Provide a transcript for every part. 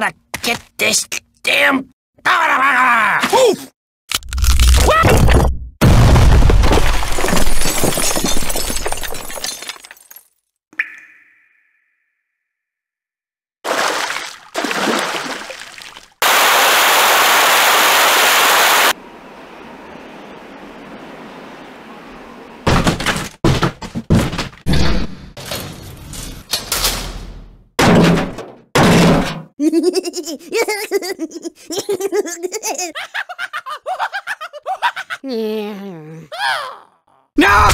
gotta get this damn... No!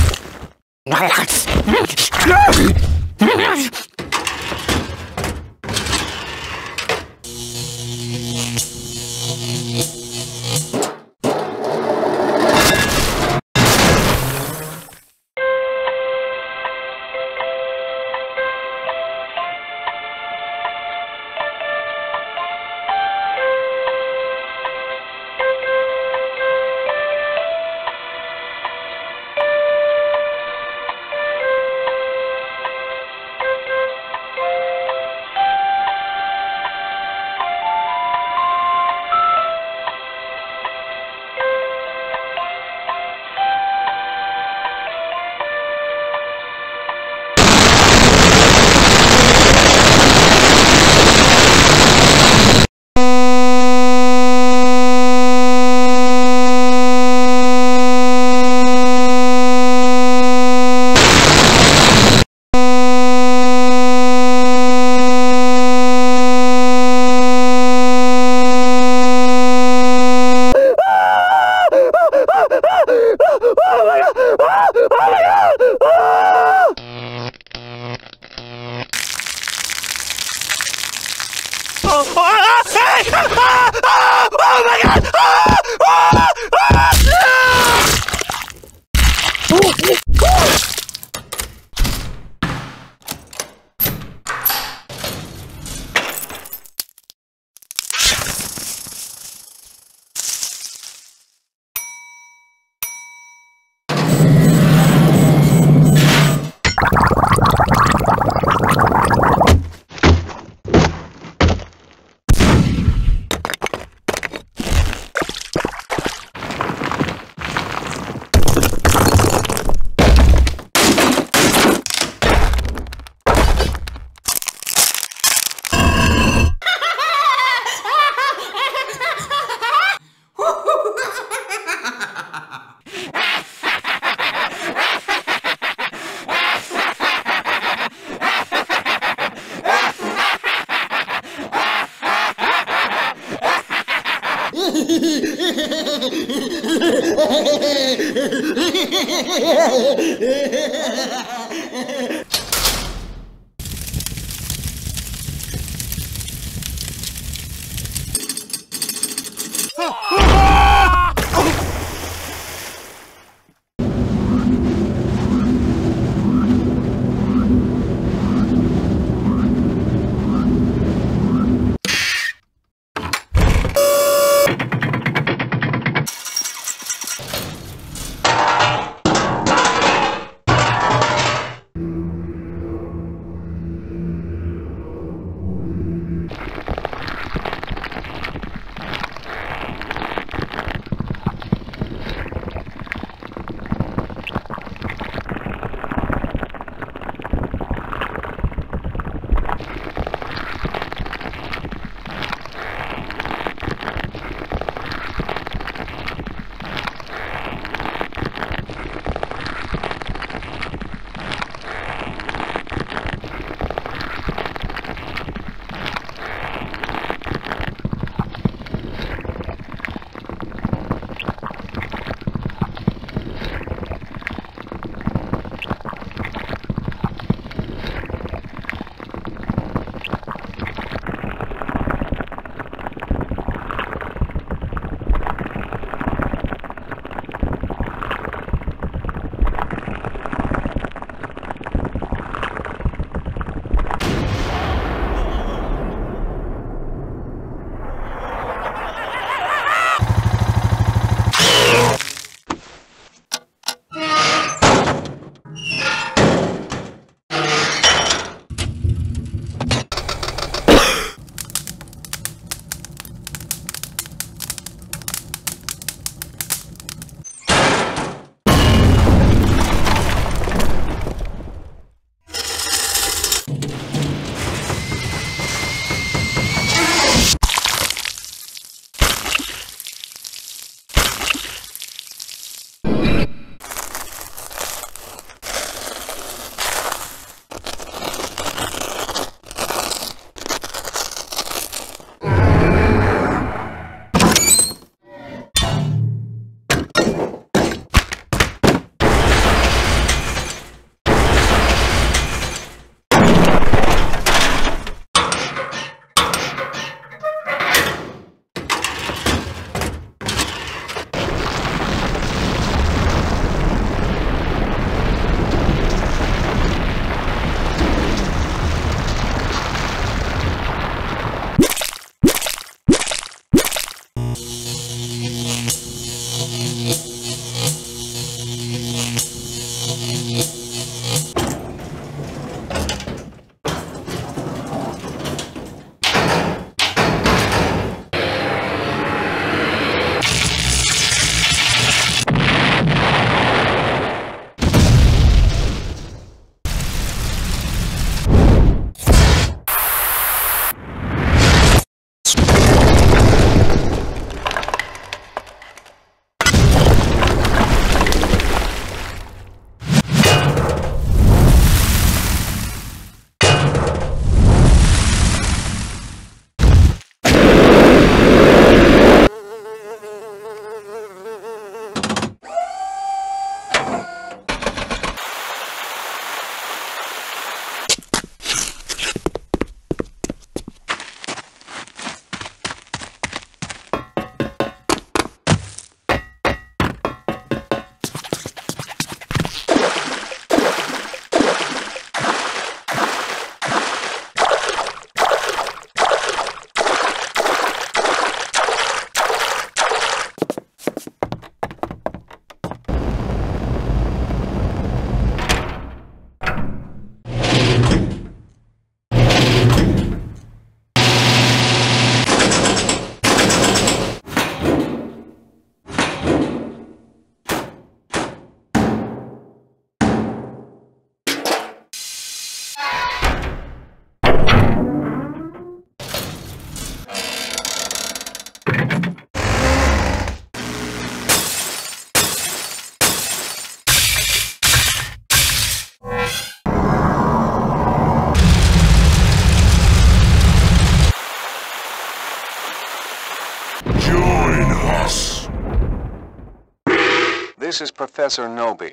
This is Professor Noby,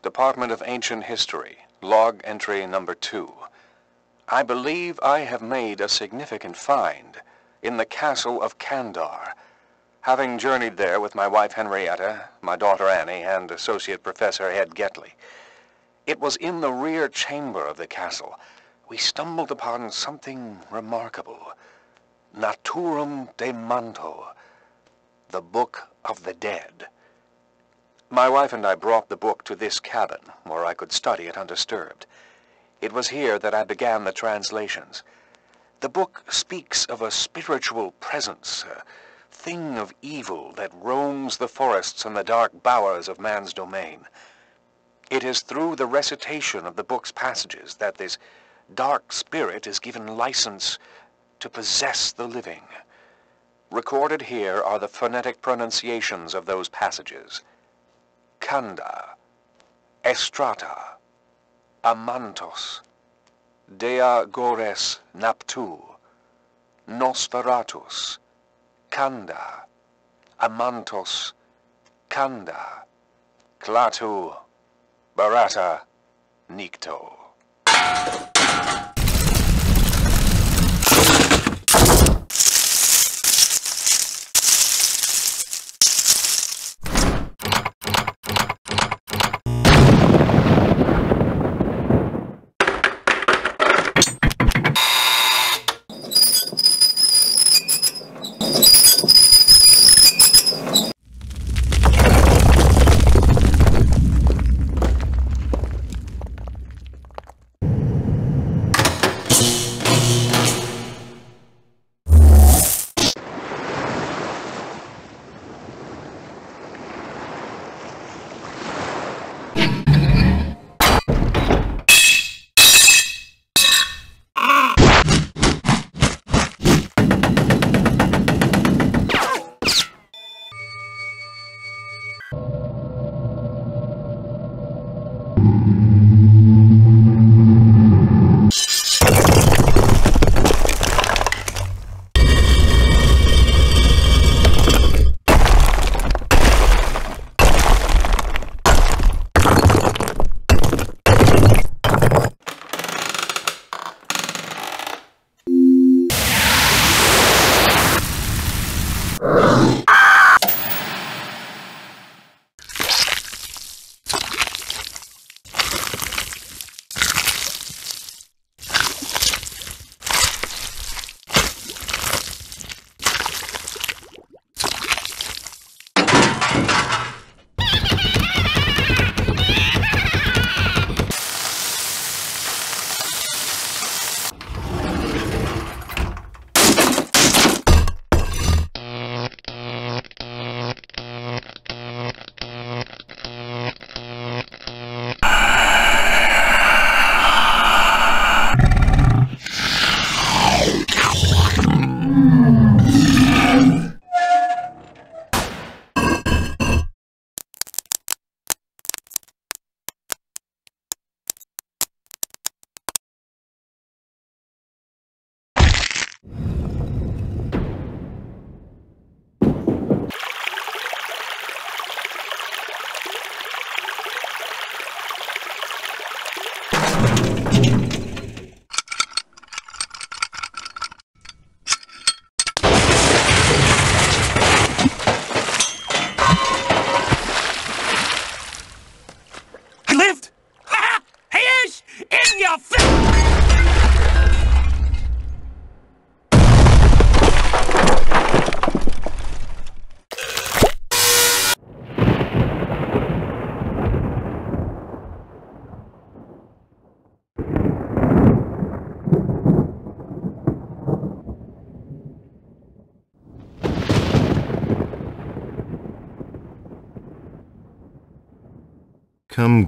Department of Ancient History, log entry number 2. I believe I have made a significant find in the castle of Kandar. Having journeyed there with my wife Henrietta, my daughter Annie, and Associate Professor Ed Getley, it was in the rear chamber of the castle we stumbled upon something remarkable. Naturum de Manto, the Book of the Dead. My wife and I brought the book to this cabin, where I could study it undisturbed. It was here that I began the translations. The book speaks of a spiritual presence, a thing of evil that roams the forests and the dark bowers of man's domain. It is through the recitation of the book's passages that this dark spirit is given license to possess the living. Recorded here are the phonetic pronunciations of those passages. Kanda, Estrata, Amantos, Dea Gores Naptu, Nosferatus, Kanda, Amantos, Kanda, Klaatu, Barata, Nikto.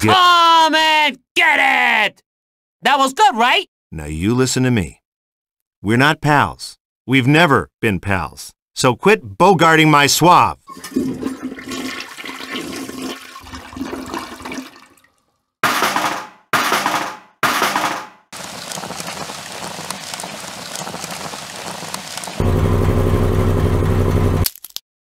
Come and get it! That was good, right? Now you listen to me. We're not pals. We've never been pals. So quit bogarting my suave.